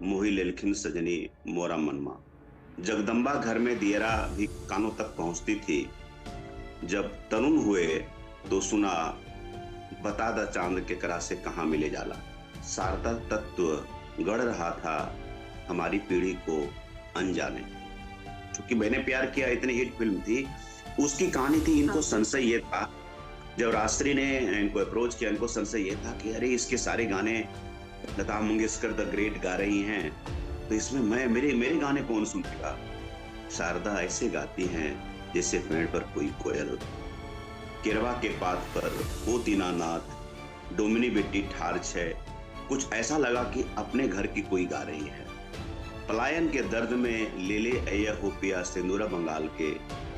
मोहि लेलखिन सजनी मोरा मनमा। जगदम्बा घर में दियरा भी कानों तक पहुंचती थी। जब तरुण हुए तो सुना, बता द चांद के करा से कहाँ मिले जाला। सारता तत्व गढ़ रहा था हमारी पीढ़ी को अनजाने। क्योंकि मैंने प्यार किया इतनी हिट फिल्म थी, उसकी कहानी थी। इनको संशय ये था, जब रास्त्री ने इनको अप्रोच किया, इनको संशय ये था कि अरे इसके सारे गाने लता मंगेशकर द ग्रेट गा रही हैं, तो इसमें मैं मेरे मेरे गाने कौन सुनेगा। शारदा ऐसे गाती हैं जैसे पेड़ पर कोई कोयल, केरवा के पात पर ओ दीनानाथ, डोमिनी बेटी ठार छे। कुछ ऐसा लगा कि अपने घर की कोई गा रही है। पलायन के दर्द में ले ले अय्या हो पिया सिंदूरा बंगाल के,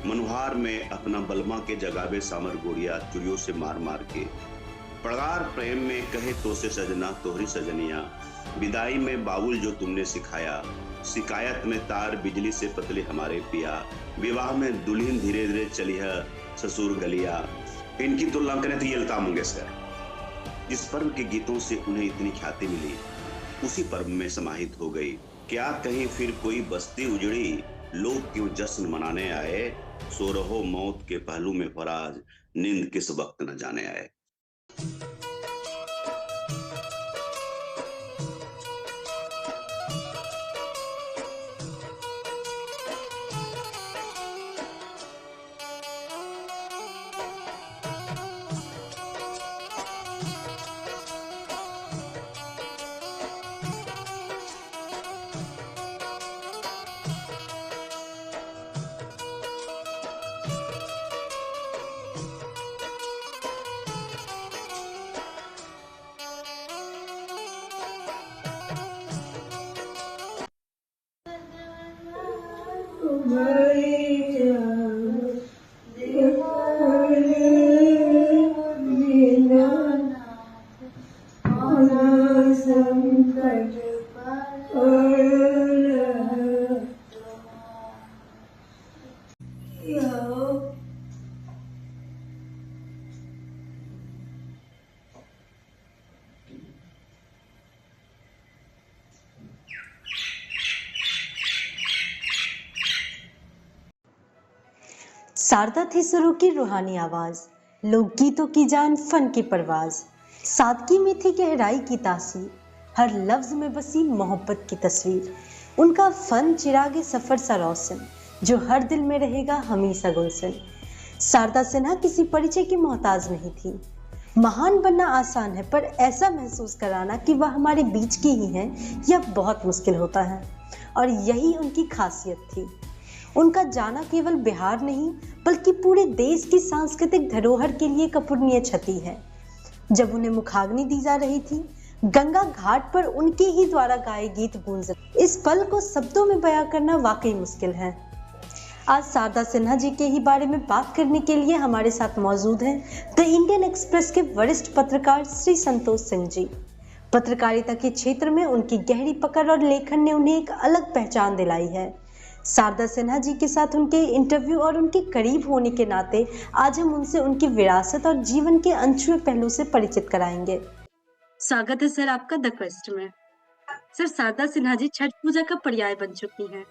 मनोहार में अपना बलमा के जगावे सामर गोड़िया चुड़ियों से मार मार के। पड़गार प्रेम में कहे तो से सजना तोहरी सजनिया, विदाई में बाबुल जो तुमने सिखाया। शिकायत में तार बिजली से पतले हमारे पिया, विवाह में दुल्हन धीरे धीरे चली है ससुर गलिया। इनकी तुलना करें तो ये लता मंगेशकर। जिस पर्व के गीतों से उन्हें इतनी ख्याति मिली, उसी पर्व में समाहित हो गई। क्या कहीं फिर कोई बस्ती उजड़ी, लोग क्यों जश्न मनाने आए। सो रहो मौत के पहलू में फराज, नींद किस वक्त न जाने आए। शारदा थी सुरों की रूहानी आवाज, लोकगीतों की जान, फन की परवाज। सादगी में थी गहराई की तासीर, हर लफ्ज में बसी मोहब्बत की तस्वीर। उनका फन चिरागे सफर सा रोशन, जो हर दिल में रहेगा हमेशा गुलशन। शारदा सिन्हा किसी परिचय की मोहताज नहीं थी। महान बनना आसान है, पर ऐसा महसूस कराना कि वह हमारे बीच की ही हैं, यह बहुत मुश्किल होता है। और यही उनकी खासियत थी। उनका जाना केवल बिहार नहीं, बल्कि पूरे देश की सांस्कृतिक धरोहर के लिए अपूरणीय क्षति है। जब उन्हें मुखाग्नि दी जा रही थी, गंगा घाट पर उनके ही द्वारा गाए गीत गूंज रहे। इस पल को शब्दों में बयां करना वाकई मुश्किल है। आज शारदा सिन्हा जी के ही बारे में बात करने के लिए हमारे साथ मौजूद हैं द इंडियन एक्सप्रेस के वरिष्ठ पत्रकार श्री संतोष सिंह जी। पत्रकारिता के क्षेत्र में उनकी गहरी पकड़ और लेखन ने उन्हें एक अलग पहचान दिलाई है। शारदा सिन्हा जी के साथ उनके इंटरव्यू और उनके करीब होने के नाते आज हम उनसे उनकी विरासत और जीवन के अनछुए पहलू से परिचित कराएंगे। स्वागत है सर आपका द क्वेस्ट में। सर, शारदा सिन्हा जी छठ पूजा का पर्याय बन चुकी हैं।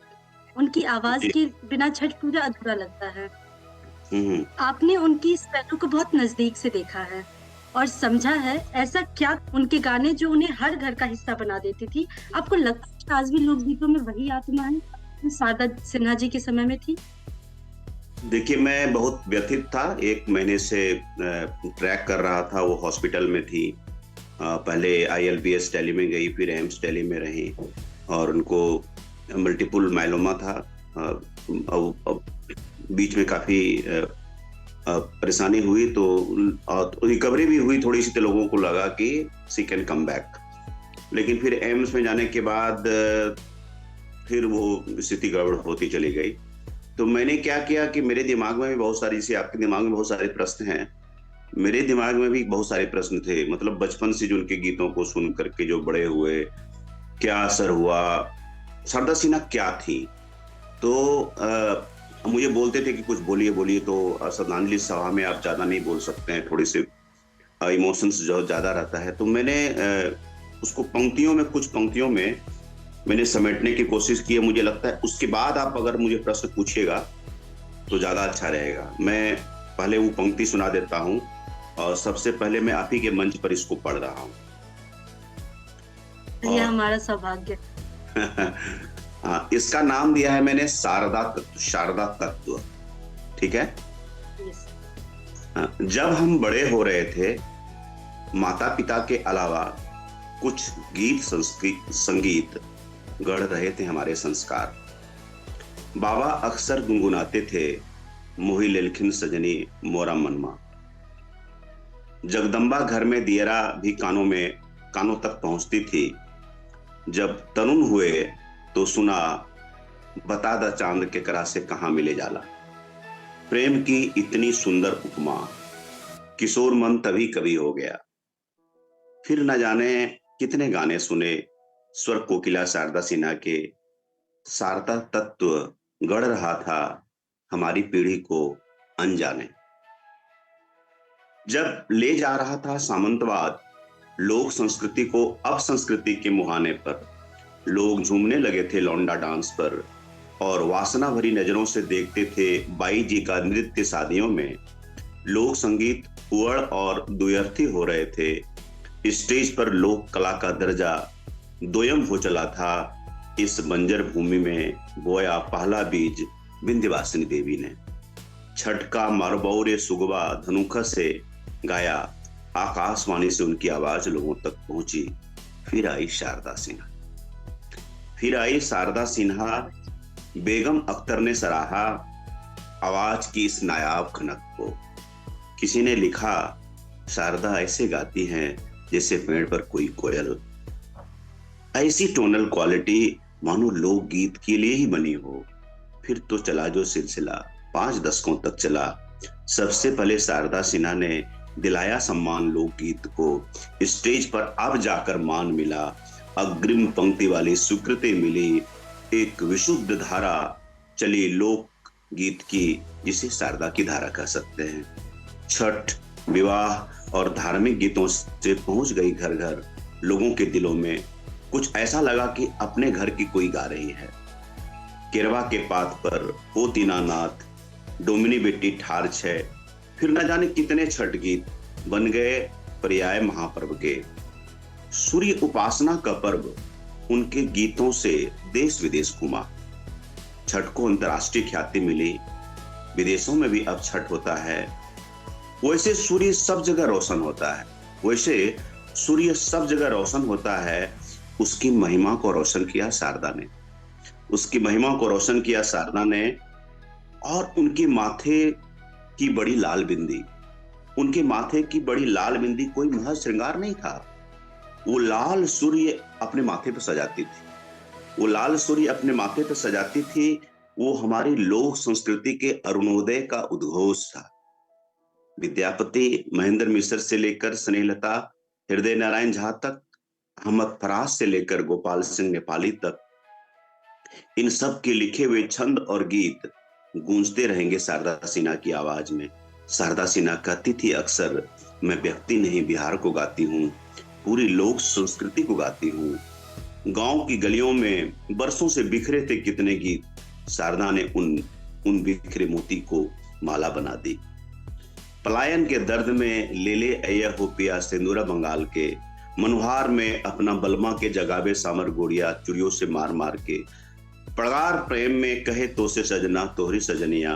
उनकी आवाज के बिना छठ पूजा अधूरा लगता है। आपने उनकी इस पहलू को बहुत नजदीक से देखा है और समझा है। ऐसा क्या उनके गाने जो उन्हें हर घर का हिस्सा बना देती थी, आपको लगता है कि आज भी लोकगीतों में वही आत्मा है शारदा सिन्हा जी के समय में थी? देखिए, मैं बहुत व्यथित था। 1 महीने से ट्रैक कर रहा था। वो हॉस्पिटल में थी। पहले ILBS दिल्ली में गई, फिर एम्स दिल्ली में रही और उनको मल्टीपल माइलोमा था। बीच में काफी परेशानी हुई, तो रिकवरी भी हुई थोड़ी सी, तो लोगों को लगा कि शी कैन कम बैक। लेकिन फिर एम्स में जाने के बाद फिर वो स्थिति गड़बड़ होती चली गई। तो मैंने क्या किया कि मेरे दिमाग में भी बहुत सारी, जैसे आपके दिमाग में बहुत सारे प्रश्न हैं, मेरे दिमाग में भी बहुत सारे प्रश्न थे। मतलब बचपन से जो उनके गीतों को सुन करके जो बड़े हुए, क्या असर हुआ, शारदा सिन्हा क्या थी। तो मुझे बोलते थे कि कुछ बोलिए बोलिए, तो श्रद्धांजलि सभा में आप ज्यादा नहीं बोल सकते हैं, थोड़े से इमोशंस जो ज्यादा रहता है। तो मैंने उसको पंक्तियों में, कुछ पंक्तियों में मैंने समेटने की कोशिश की है। मुझे लगता है उसके बाद आप अगर मुझे प्रश्न पूछिएगा तो ज्यादा अच्छा रहेगा। मैं पहले वो पंक्ति सुना देता हूँ और सबसे पहले मैं आप ही के मंच पर इसको पढ़ रहा हूँ। ये हमारा सौभाग्य। हाँ, इसका नाम दिया है मैंने शारदा तत्व। शारदा तत्व, ठीक है। जब हम बड़े हो रहे थे, माता पिता के अलावा कुछ गीत संगीत गढ़ रहे थे हमारे संस्कार। बाबा अक्सर गुनगुनाते थे, मोही लेलखिन सजनी मोरा मनमा। जगदम्बा घर में दियरा भी कानों तक पहुंचती थी। जब तरुण हुए तो सुना, बता द चांद के करा से कहां मिले जाला। प्रेम की इतनी सुंदर उपमा, किशोर मन तभी कवि हो गया। फिर न जाने कितने गाने सुने स्वर कोकिला शारदा सिन्हा के। शारदा तत्व गढ़ रहा था हमारी पीढ़ी को अनजाने। जब ले जा रहा था सामंतवाद लोक संस्कृति को अपसंस्कृति के मुहाने पर, लोग झूमने लगे थे लौंडा डांस पर और वासना भरी नजरों से देखते थे बाई जी का नृत्य शादियों में। लोक संगीत उड़ और द्व्यर्थी हो रहे थे। स्टेज पर लोक कला का दर्जा दोयम हो चला था। इस बंजर भूमि में बोया पहला बीज विंध्यवासिनी देवी ने। छठ का मारबौरे सुगवा धनुखा से गाया, आकाशवाणी से उनकी आवाज लोगों तक पहुंची। फिर आई शारदा सिन्हा। फिर आई शारदा सिन्हा। बेगम अख्तर ने सराहा आवाज की इस नायाब खनक को। किसी ने लिखा, शारदा ऐसे गाती हैं जैसे पेड़ पर कोई कोयल। ऐसी टोनल क्वालिटी मानो लोकगीत के लिए ही बनी हो। फिर तो चला जो सिलसिला 5 दशकों तक चला। सबसे पहले शारदा सिन्हा ने दिलाया सम्मान लोकगीत को। स्टेज पर अब जाकर मान मिला। अग्रिम पंक्ति वाली स्वीकृति मिली। एक विशुद्ध धारा चली लोक गीत की, जिसे शारदा की धारा कह सकते हैं। छठ, विवाह और धार्मिक गीतों से पहुंच गई घर घर लोगों के दिलों में। कुछ ऐसा लगा कि अपने घर की कोई गा रही है। केरवा के पात पर ओ दीनानाथ, डोमिनी बेटी ठार छे। फिर न जाने कितने छठ गीत बन गए पर्याय महापर्व के। सूर्य उपासना का पर्व उनके गीतों से देश विदेश घूमा। छठ को अंतर्राष्ट्रीय ख्याति मिली। विदेशों में भी अब छठ होता है। वैसे सूर्य सब जगह रोशन होता है। वैसे सूर्य सब जगह रोशन होता है। उसकी महिमा को रोशन किया शारदा ने। उसकी महिमा को रोशन किया शारदा ने। और उनके माथे की बड़ी लाल बिंदी, उनके माथे की बड़ी लाल बिंदी कोई महज श्रृंगार नहीं था। वो लाल सूर्य अपने माथे पर सजाती थी। वो लाल सूर्य अपने माथे पर सजाती थी। वो हमारी लोक संस्कृति के अरुणोदय का उद्घोष था। विद्यापति महेंद्र मिश्र से लेकर स्नेहलता हृदय नारायण झा तक, अहमद फराज से लेकर गोपाल सिंह नेपाली तक, इन सब के लिखे हुए छंद और गीत गूंजते रहेंगे शारदा सिन्हा की आवाज में। शारदा सिन्हा कहती थी अक्सर, मैं व्यक्ति नहीं बिहार को गाती हूँ, पूरी लोक संस्कृति को गाती हूँ। गांव की गलियों में बरसों से बिखरे थे कितने गीत, शारदा ने उन बिखरे मोती को माला बना दी। पलायन के दर्द में ले ले अय्या हो पिया सिंदूरा बंगाल के, मनुहार में अपना बलमा के जगावे सामर गोड़िया चुड़ियों से मार मार के। प्रगार प्रेम में कहे तो से सजना तोहरी सजनिया,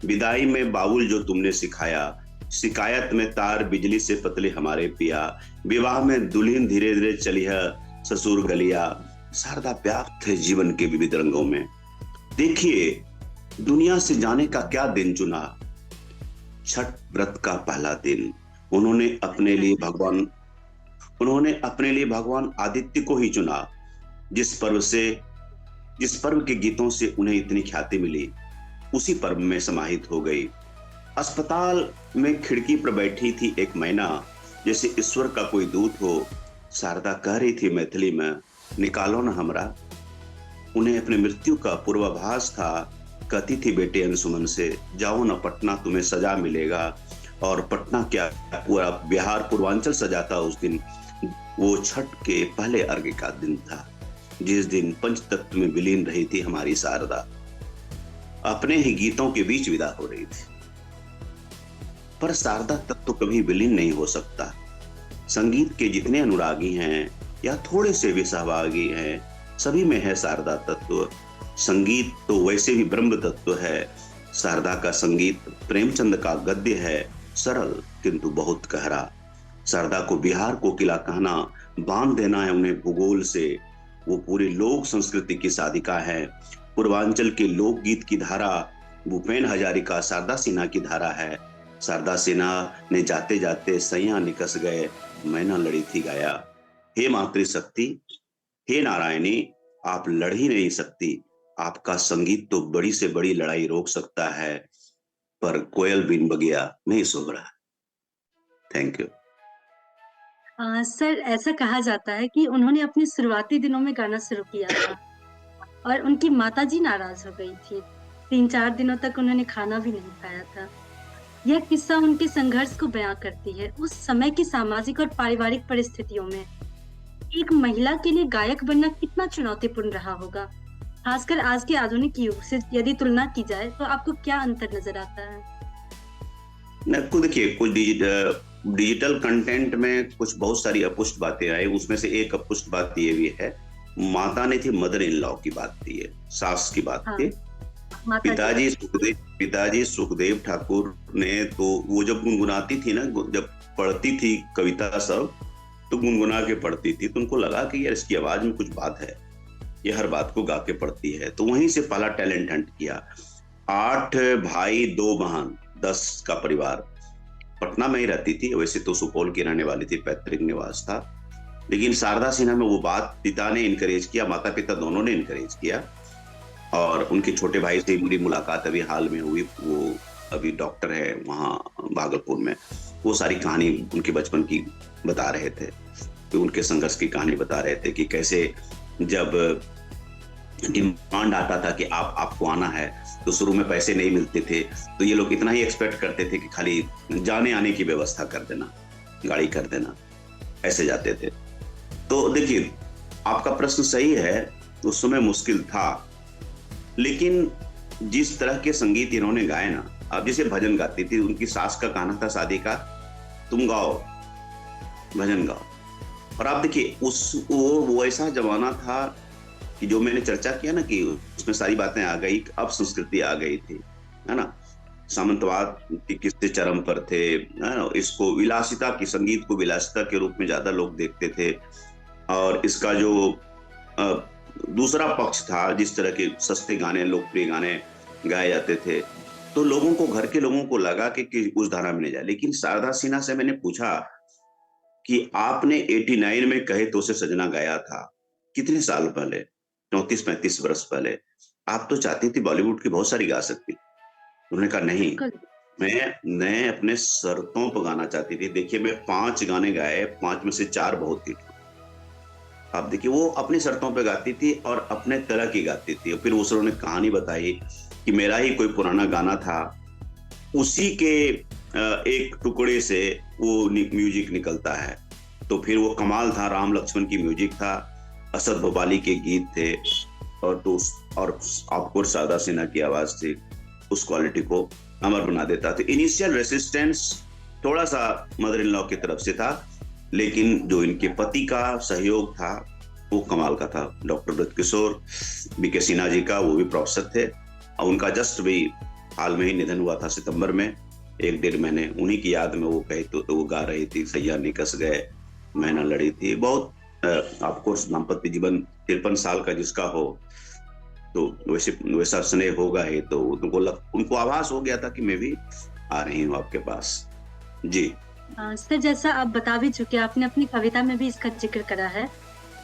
विदाई में बाउल जो तुमने सिखाया, शिकायत में तार बिजली से पतले हमारे पिया, विवाह में दुल्हन धीरे धीरे चली है ससुर गलिया। शारदा व्याप्त है जीवन के विविध रंगों में। देखिए दुनिया से जाने का क्या दिन चुना, छठ व्रत का पहला दिन। उन्होंने अपने लिए भगवान आदित्य को ही चुना, जिस पर्व के गीतों से उन्हें इतनी ख्याति मिली, उसी पर्व में समाहित हो गई। अस्पताल में खिड़की पर बैठी थी एक मैना, जैसे ईश्वर का कोई दूत हो। शारदा कह रही थी मैथिली में, निकालो ना हमरा। उन्हें अपने मृत्यु का पूर्वाभास था। कहती थी बेटे अंशुमन से, जाओ ना पटना, तुम्हें सजा मिलेगा। और पटना क्या, पूरा बिहार पूर्वांचल सजा था उस दिन। वो छठ के पहले अर्घ्य का दिन था। जिस दिन पंच तत्व में विलीन रही थी हमारी शारदा, अपने ही गीतों के बीच विदा हो रही थी। पर शारदा तत्व कभी विलीन नहीं हो सकता। संगीत के जितने अनुरागी हैं या थोड़े से भी सहभागी हैं, सभी में है शारदा तत्व। संगीत तो वैसे भी ब्रह्म तत्व है। शारदा का संगीत प्रेमचंद का गद्य है, सरल किंतु बहुत गहरा। शारदा को बिहार को किला कहना, बांध देना है उन्हें भूगोल से। वो पूरी लोक संस्कृति की साधिका है। पूर्वांचल के लोकगीत की धारा भूपेन हजारिका शारदा सिन्हा की धारा है। शारदा सिन्हा ने जाते जाते सैया निकस गए, मैना लड़ी थी गाया। हे मातृशक्ति, हे नारायणी, आप लड़ ही नहीं सकती। आपका संगीत तो बड़ी से बड़ी लड़ाई रोक सकता है, पर कोयल बिन बगिया नहीं सो रहा। Thank you. सर, ऐसा कहा जाता है कि उन्होंने अपने शुरुआती दिनों में गाना शुरू किया था और उनकी माताजी नाराज हो गई थी। 3-4 दिनों तक उन्होंने खाना भी नहीं खाया था। यह किस्सा उनके संघर्ष को बयां करती है। उस समय की सामाजिक और पारिवारिक परिस्थितियों में एक महिला के लिए गायक बनना कितना चुनौतीपूर्ण रहा होगा, खासकर आज के आधुनिक युग से यदि तुलना की जाए तो आपको क्या अंतर नजर आता है? आपको देखिए, कुछ डिजिटल कंटेंट में कुछ बहुत सारी अपुष्ट बातें आई। उसमें से एक अपुष्ट बात ये भी है, माता ने थी, मदर इन लॉ की बात थी, ये सास की बात थी। पिताजी सुखदेव ठाकुर ने तो वो जब गुनगुनाती थी ना, जब पढ़ती थी कविता सब, तो गुनगुना के पढ़ती थी, तो उनको लगा कि यार इसकी आवाज में कुछ बात है, ये हर बात को गा के पढ़ती है। तो वहीं से पहला टैलेंट हंट किया। 8 भाई 2 बहन, 10 का परिवार। पटना में ही रहती थी, वैसे तो सुपौल की रहने वाली थी, पैतृक निवास था। लेकिन शारदा सिन्हा में वो बात पिता ने इनकरेज किया, माता पिता दोनों ने इनकरेज किया। और उनके छोटे भाई से मेरी मुलाकात अभी हाल में हुई। वो अभी डॉक्टर है वहाँ भागलपुर में। वो सारी कहानी उनके बचपन की बता रहे थे, तो उनके संघर्ष की कहानी बता रहे थे कि कैसे जब डिमांड आता था कि आपको आना है, तो शुरू में पैसे नहीं मिलते थे, तो ये लोग इतना ही एक्सपेक्ट करते थे कि खाली जाने आने की व्यवस्था कर देना, गाड़ी कर देना, ऐसे जाते थे। तो देखिए, आपका प्रश्न सही है, उस समय मुश्किल था, लेकिन जिस तरह के संगीत इन्होंने गाए ना, आप जैसे भजन गाती थी, उनकी सास का कहना था शादी का, तुम गाओ, भजन गाओ। और आप देखिए, वो ऐसा जमाना था कि जो मैंने चर्चा किया ना कि उसमें सारी बातें आ गई, अब संस्कृति आ गई थी, है ना। सामंतवाद की किस्से चरम पर थे, है ना। इसको विलासिता की, संगीत को विलासिता के रूप में ज्यादा लोग देखते थे। और इसका जो दूसरा पक्ष था, जिस तरह के सस्ते गाने, लोकप्रिय गाने गाए जाते थे, तो लोगों को, घर के लोगों को लगा कि उस धारा में नहीं जाए। लेकिन शारदा सिन्हा से मैंने पूछा कि आपने 89 में कहे तो से सजना गाया था, कितने साल पहले, 34-35 वर्ष पहले। आप तो चाहती थी बॉलीवुड की बहुत सारी गा सकती। उन्होंने कहा नहीं, मैं अपने शर्तों पर गाना चाहती थी। देखिए, मैं 5 गाने गाए, 5 में से 4 बहुत हिट। आप देखिए, वो अपनी शर्तों पे गाती थी और अपने तरह की गाती थी। और फिर उन्होंने कहानी बताई कि मेरा ही कोई पुराना गाना था, उसी के एक टुकड़े से वो म्यूजिक निकलता है। तो फिर वो कमाल था, राम लक्ष्मण की म्यूजिक था, असद भोपाली के गीत थे, और आपको शारदा सिन्हा की आवाज थी, उस क्वालिटी को अमर बना देता था। इनिशियल रेसिस्टेंस थोड़ा सा मदर इन लॉ की तरफ से था, लेकिन जो इनके पति का सहयोग था वो कमाल का था। डॉक्टर ब्रजकिशोर बीके सिन्हा जी का, वो भी प्रोफेसर थे, और उनका जस्ट भी हाल में ही निधन हुआ था, सितंबर में। 1-1.5 महीने उन्हीं की याद में वो कही तो वो गा रही थी, सैया निकस गए, मैना लड़ी थी। बहुत आपको दाम्पत्य जीवन 53 साल का जिसका हो, तो वैसा स्नेह होगा ही। तो उनको आभास हो गया था कि मैं भी आ रही हूँ आपके पास। जी सर, जैसा आप बता भी चुके, आपने अपनी कविता में भी इसका जिक्र करा है।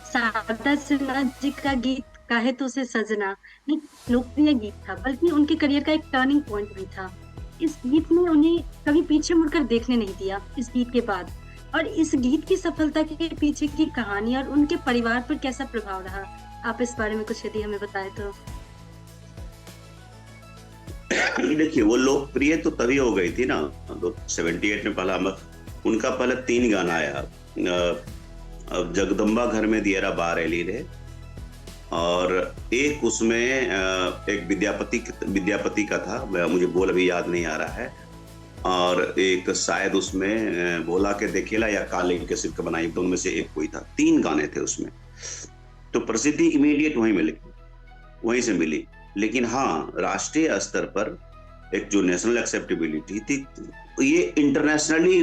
शारदा सिन्हा जी का गीत काहे तो से सजना एक लोकप्रिय गीत था, बल्कि उनके करियर का एक टर्निंग पॉइंट भी था। इस गीत ने उन्हें कभी पीछे मुड़कर देखने नहीं दिया इस गीत के बाद। और इस गीत की सफलता के पीछे की कहानी और उनके परिवार पर कैसा प्रभाव रहा, आप इस बारे में कुछ यदि हमें बताएं तो। देखिए, वो लोकप्रिय तो तभी हो गई थी ना, 78 में उनका पहले 3 गाना आया। जगदम्बा घर में दियरा बार एली रे, और एक उसमें एक विद्यापति का था, मुझे बोल अभी याद नहीं आ रहा है। और एक शायद उसमें भोला के देखेला या काले के सिर का बनाई, दोनों में से एक कोई था। 3 गाने थे उसमें। तो प्रसिद्धि इमीडिएट वहीं से मिली। लेकिन हाँ, राष्ट्रीय स्तर पर एक जो नेशनल एक्सेप्टेबिलिटी थी, ये इंटरनेशनली,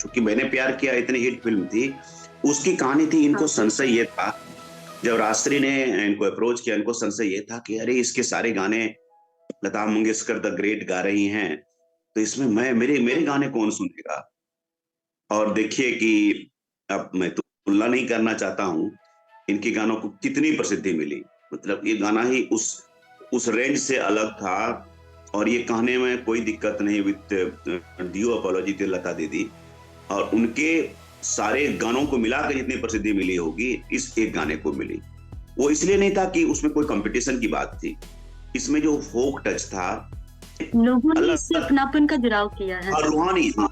चूंकि मैंने प्यार किया इतनी हिट फिल्म थी, उसकी कहानी थी। इनको संशय ये था, जब राष्ट्रीय ने इनको अप्रोच किया, इनको संशय ये था कि अरे इसके सारे गाने लता मंगेशकर द ग्रेट गा रही हैं, तो इसमें मेरे गाने कौन सुनेगा। और देखिए कि अब मैं तुलना नहीं करना चाहता हूं, इनके गानों को कितनी प्रसिद्धि मिली। मतलब ये गाना ही उस रेंज से अलग था। और ये कहने में कोई दिक्कत नहीं, विद ड्यू अपॉलॉजी टू लता दीदी, और उनके सारे गानों को मिलाकर जितनी प्रसिद्धि मिली होगी, इस एक गाने को मिली। वो इसलिए नहीं था कि उसमें कोई कंपटीशन की बात थी, इसमें जो फोक टच था, लोगों ने इससे अपनापन का जुड़ाव किया है।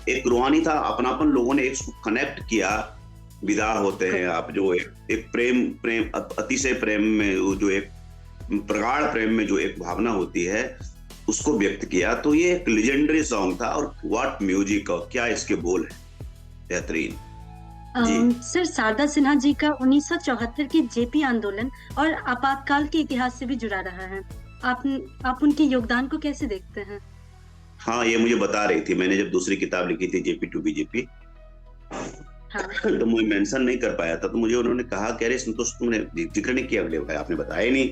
एक रूहानी था, अपनापन, लोगों ने एक कनेक्ट किया। विदा होते हैं आप, जो एक प्रेम अतिशय प्रेम में, जो एक प्रगाढ़ प्रेम में जो एक भावना होती है, उसको व्यक्त किया। तो ये एक लेजेंडरी सॉन्ग था। और व्हाट म्यूजिक, और क्या इसके बोल है, बेहतरीन। सर, शारदा सिन्हा जी का 1974 के जेपी आंदोलन और आपातकाल के इतिहास से भी जुड़ा रहा है। आप उनके योगदान को कैसे देखते हैं? हाँ, ये मुझे बता रही थी, मैंने जब दूसरी किताब लिखी थी जेपी टू बीजेपी, तो मुझे मेंशन नहीं कर पाया था। तो मुझे उन्होंने कहा कि अरे संतोष, तुमने जिक्र नहीं किया, आपने बताया नहीं।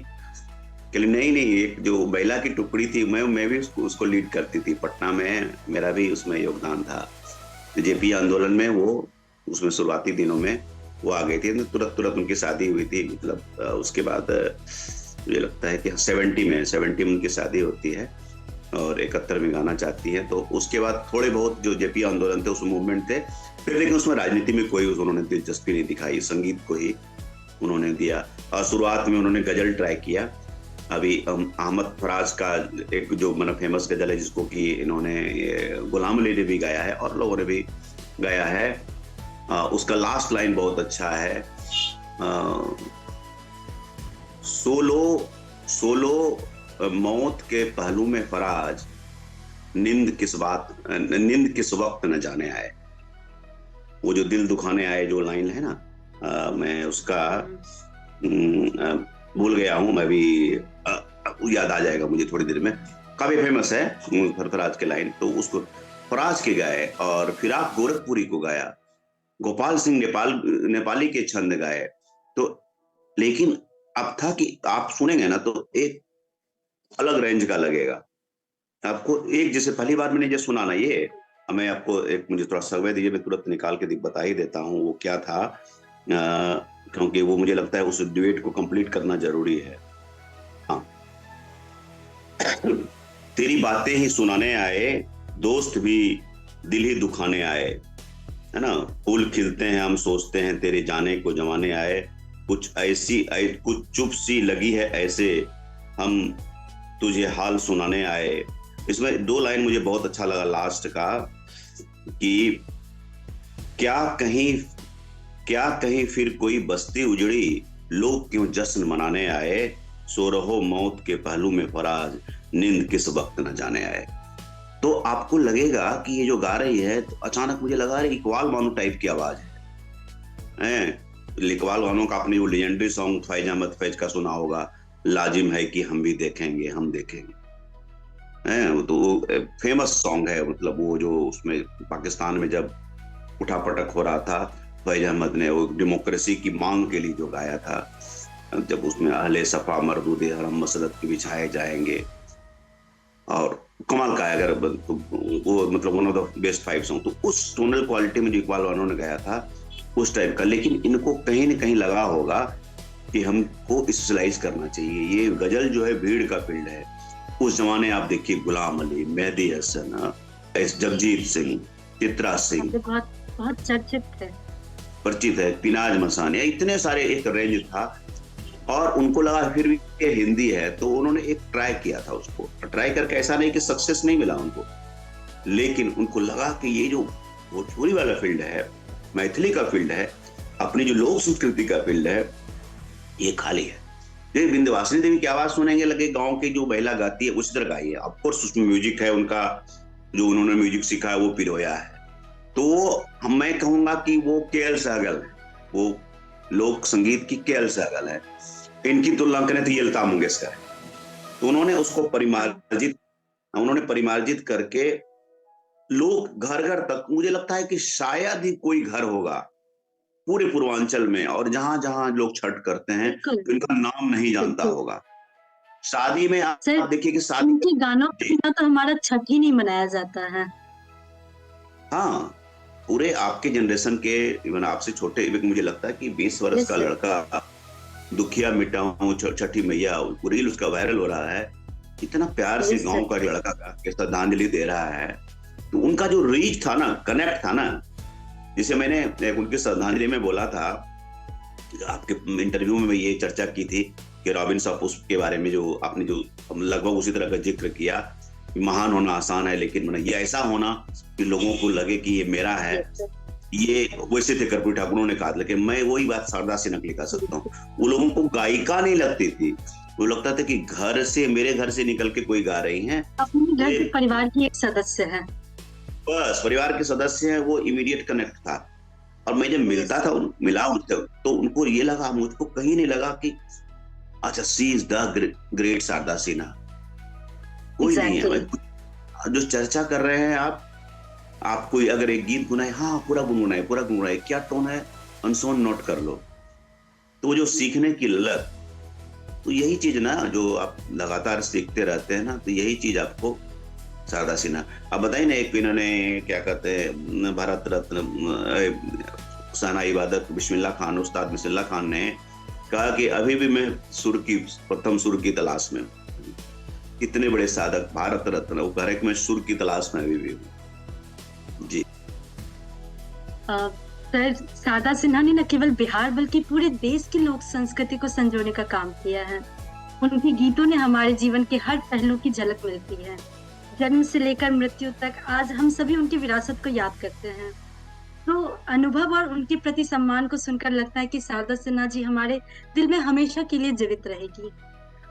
नहीं, एक जो बैला की टुकड़ी थी, मैं भी उसको लीड करती थी पटना में, मेरा भी उसमें योगदान था। जेपी आंदोलन में वो उसमें शुरुआती दिनों में वो आ गई थी। तुरंत उनकी शादी हुई थी। मतलब उसके बाद मुझे लगता है कि 70 में उनकी शादी होती है और 71 में गाना चाहती है। तो उसके बाद थोड़े बहुत जो जेपी आंदोलन थे, उस मूवमेंट थे फिर, लेकिन उसमें राजनीति में कोई उन्होंने दिलचस्पी नहीं दिखाई, संगीत को ही उन्होंने दिया। और शुरुआत में उन्होंने गजल ट्राई किया। अभी अहमद फराज का एक जो मतलब फेमस गजल है, जिसको कि इन्होंने गुलाम अली ने भी गाया है और लोगों ने भी गाया है, उसका लास्ट लाइन बहुत अच्छा है। सोलो मौत के पहलू में फराज, नींद किस वक्त न जाने आए। वो जो दिल दुखाने आए जो लाइन है ना, मैं उसका भूल गया हूं, मैं भी याद आ जाएगा मुझे थोड़ी देर में। काफी फेमस है फराज के लाइन, तो उसको फराज के गाए। और फिराक गोरखपुरी को गाया, गोपाल सिंह नेपाली के छंद गाए। तो लेकिन अब था कि आप सुनेंगे ना तो एक अलग रेंज का लगेगा आपको। एक जैसे पहली बार मैंने जो सुना ना, ये मैं आपको मुझे थोड़ा सर्वे दीजिए, मैं तुरंत निकाल के बता ही देता हूँ वो क्या था, क्योंकि वो मुझे लगता है उस ड्यूएट को कंप्लीट करना जरूरी है। हाँ, तेरी बातें ही सुनाने आए, दोस्त भी दिल ही दुखाने आए, है ना। फूल खिलते हैं हम सोचते हैं, तेरे जाने को जमाने आए, कुछ चुप सी लगी है ऐसे, हम तुझे हाल सुनाने आए। इसमें 2 लाइन मुझे बहुत अच्छा लगा लास्ट का, कि क्या कहीं फिर कोई बस्ती उजड़ी, लोग क्यों जश्न मनाने आए, सो रहो मौत के पहलू में फराज, नींद किस वक्त न जाने आए। तो आपको लगेगा कि ये जो गा रही है, तो अचानक मुझे लगा रही इकबाल बानो टाइप की आवाज है। इकबाल बानो का आपने वो लेजेंडरी सॉन्ग फैज अहमद फैज का सुना होगा, लाजिम है कि हम भी देखेंगे, हम देखेंगे, तो फेमस सॉन्ग है। मतलब वो जो उसमें पाकिस्तान में जब उठापटक हो रहा था, फैज अहमद ने वो डेमोक्रेसी की मांग के लिए जो गाया था, जब उसमें अहले सफा मरदूदे हरम मसलत के बिछाए जाएंगे, और कमाल का है। अगर तो वो मतलब one of the best 5 song, तो उस टोनल क्वालिटी में जो इकबाल वालों ने गाया था उस टाइप का। लेकिन इनको कहीं न कहीं लगा होगा कि हमको स्पेशलाइज करना चाहिए। ये गजल जो है भीड़ का फील्ड है। उस जमाने आप देखिए, गुलाम अली, मेहदी हसन, जगजीत सिंह, चित्रा सिंह, बहुत चर्चित है, परिचित है, पिनाज मसानिया, इतने सारे एक रेंज था। और उनको लगा फिर भी ये हिंदी है, तो उन्होंने एक ट्राई किया था उसको। ट्राई करके ऐसा नहीं कि सक्सेस नहीं मिला उनको, लेकिन उनको लगा कि ये जो भोजपुरी वाला फील्ड है, मैथिली का फील्ड है, अपनी जो लोक संस्कृति का फील्ड है, ये खाली है। ये विंध्यवासिनी देवी की आवाज सुनेंगे लगे गांव की जो महिला गाती है उसी तरह गाई है। ऑफ कोर्स उसमें म्यूजिक है उनका, जो उन्होंने म्यूजिक सीखा है वो पिरोया है। तो मैं कहूंगा कि वो केएल सहगल है, वो लोक संगीत की केएल सहगल है। इनकी तुलना करें तो ये लता मंगेशकर है। तो उन्होंने परिमार्जित करके लोग घर घर तक, मुझे लगता है कि शायद ही कोई घर होगा पूरे पूर्वांचल में और जहां जहां लोग छठ करते हैं बिल्कुल तो इनका नाम नहीं जानता बिल्कुल होगा। शादी में आप सर, देखिए कि शादी उनके गानों के जी, बिना तो हमारा छठ ही नहीं मनाया जाता है। हाँ, पूरे आपके जनरेशन के, इवन आपसे छोटे, इवन मुझे लगता है कि 20 वर्ष यस का सर। लड़का दुखिया मिटा हूँ छठी मैया रील उसका वायरल हो रहा है, इतना प्यार से यस गांव सर। का लड़का गा के श्रद्धांजलि दे रहा है। तो उनका जो रीच था ना, कनेक्ट था ना, जिसे मैंने उनकी श्रद्धांजलि में बोला था, आपके इंटरव्यू में ये चर्चा की थी कि रॉबिन पुष्प के बारे में जो आपने जो लगभग उसी तरह का जिक्र किया, महान होना आसान है लेकिन ये ऐसा होना कि लोगों को लगे कि ये मेरा है, यस सर। ये वैसे थे कर्पूरी ठाकुरों ने कहा। लेकिन मैं वही बात शारदा सिन्हा के लिए कह सकता हूँ, वो लोगों को गायिका नहीं लगती थी, वो लगता था कि घर से, मेरे घर से निकल के कोई गा रही है, अपने घर के परिवार की एक सदस्य है। बस परिवार के सदस्य हैं, वो इमीडिएट कनेक्ट था। और मैं जब मिलता था, मिला उनसे, तो उनको ये लगा, मुझको कहीं नहीं लगा कि अच्छा she is the great Sharda Sinha, कोई नहीं है। जो चर्चा कर रहे हैं आप कोई अगर एक गीत गुनाए, हाँ पूरा गुनगुनाए, क्या टोन है, अनसोन नोट कर लो। तो जो सीखने की ललक, तो यही चीज ना जो आप लगातार सीखते रहते हैं ना, तो यही चीज आपको शारदा सिन्हा। अब बताइए ना, एक इन्होंने क्या कहते हैं, भारत रत्न शहनाई वादक बिस्मिल्लाह खान, उस्ताद बिस्मिल्लाह खान ने कहा कि अभी भी मैं प्रथम सुर की तलाश में हूं। इतने बड़े साधक, भारत रत्न, वो कह रहे कि मैं सुर की तलाश में अभी भी हूँ। जी सर, शारदा सिन्हा ने न केवल बिहार बल्कि पूरे देश की लोक संस्कृति को संजोने का काम किया है। उनके गीतों ने हमारे जीवन के हर पहलू की झलक मिलती है। जन्म से लेकर मृत्यु तक आज हम सभी उनकी विरासत को याद करते हैं। तो अनुभव और उनके प्रति सम्मान को सुनकर लगता है कि शारदा सिन्हा जी हमारे दिल में हमेशा के लिए जीवित रहेगी।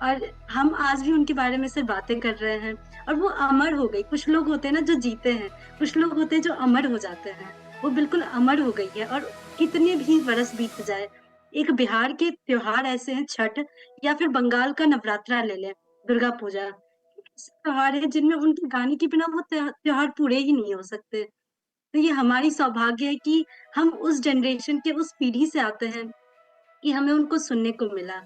और हम आज भी उनके बारे में सिर्फ बातें कर रहे हैं और वो अमर हो गई। कुछ लोग होते हैं ना जो जीते हैं, कुछ लोग होते हैं जो अमर हो जाते हैं। वो बिल्कुल अमर हो गई है। और कितने भी बरस बीत जाए, एक बिहार के त्योहार ऐसे हैं, छठ या फिर बंगाल का नवरात्रा ले लें, दुर्गा पूजा, ऐसे त्योहार है जिनमें उनके गाने के बिना वो त्योहार पूरे ही नहीं हो सकते। तो ये हमारी सौभाग्य है कि हम उस जनरेशन के, उस पीढ़ी से आते हैं कि हमें उनको सुनने को मिला।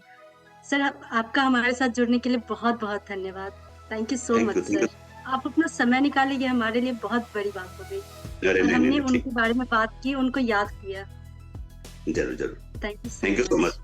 सर, आपका हमारे साथ जुड़ने के लिए बहुत-बहुत धन्यवाद। Thank you so thank much you, thank sir. आप अपना समय निकाले, ये हमारे लिए बहुत बड़ी बात हो गई। यू। अरे और नहीं नहीं हमने नहीं, ठीक, उनके बारे में बात की, उनको याद किया। जरूर जरूर, thank you so thank you so much. Much.